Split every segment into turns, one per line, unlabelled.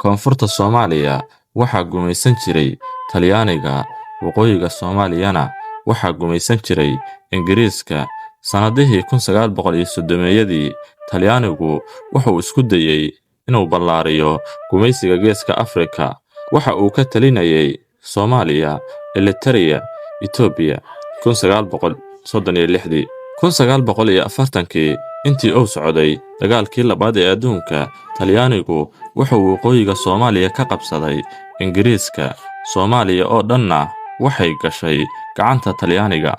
Koonfurta Soomaaliya waxaa gumaysan jiray Talyaaniga, waqooyiga Soomaaliyana waxaa gumaysan jiray Ingiriiska. Sanadihii 1930-yadii, Talyaanigu wuxuu isku dayay inuu ballaariyo gumaysiga Geeska Afrika. Waxa uu ka talinayay Soomaaliya, Eritrea, Itoobiya. 1936 1940kii, intii uu socday dagaalkii labaad ee adduunka, Talyaanigu wuxuu waqooyiga Soomaaliya ka qabsaday Ingiriiska. Soomaaliya oo dhanna waxay gashay gacanta Talyaaniga,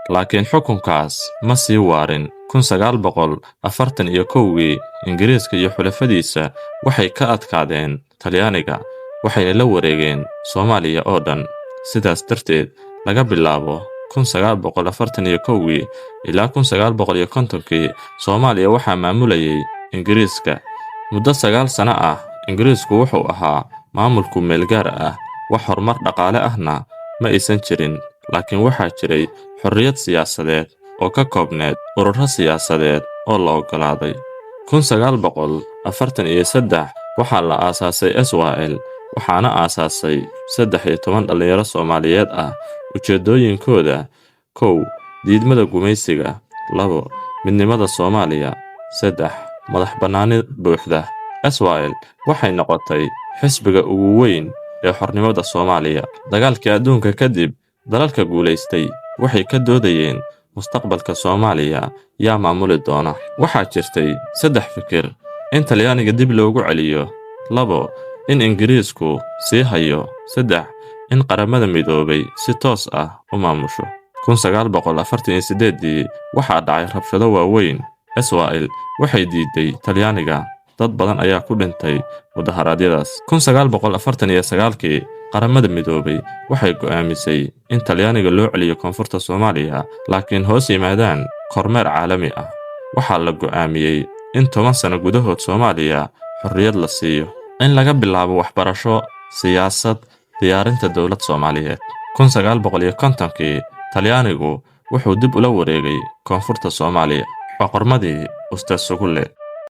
laakiin xukunkaas ma sii waarin. 1941kii, Ingiriiska iyo xulafadiisa waxay ka adkaadeen Talyaaniga, waxayna la wareegeen Soomaaliya oo dhan. Sidaas darteed, laga bilaabo 1941 ilaa 1950kii, Soomaaliya waxaa maamulayay Ingiriiska. Muddo 9 sano ah, Ingiriisku wuxuu ahaa maamulku meel gaar ah. Wax horumar dhaqaale ahna ma aysan jirin, laakiin waxaa jiray xorriyad siyaasadeed oo ka koobneed ururo siyaasadeed oo la oggolaaday. 1943 waxaa la aasaasay SYL, waxaana aasaasay 13 dhalinyaro Soomaaliyeed ah. Ujeedooyinkooda: 1. Diidmada gumaysiga. 2. Midnimada Soomaaliya. 3. Madax-bannaani buuxda. SYL waxay noqotay xisbiga ugu weyn ee xornimada Soomaaliya. Dagaalkii adduunka kadib, dalalka guulaystay waxay ka doodayeen mustaqbalka Soomaaliya yaa maamuli doona. Waxaa jirtay 3 fikir: in Talyaaniga dib loogu celiyo. 2. In Ingiriisku sii hayo. 3. In Qaramada Midoobay si toos ah u maamusho. 1948 waxaa dhacay rabshado waaweyn. SYL waxay diiday Talyaaniga. Dad badan ayaa ku dhintay mudaharaadyadaas. 1949kii, Qaramada Midoobay waxay go'aamisay in Talyaaniga loo celiyo Koonfurta Soomaaliya, laakiin hoos yimaadaan kormeer caalami ah. Waxaa la go'aamiyey in 10 sano gudahood Soomaaliya xorriyad la siiyo, in laga bilaabo waxbarasho, siyaasad, diyaarinta dowlad Soomaaliyeed. 1950kii, Talyaanigu wuxuu dib ula wareegay Koonfurta Soomaaliya. Boqormadii Ustaz Sugulle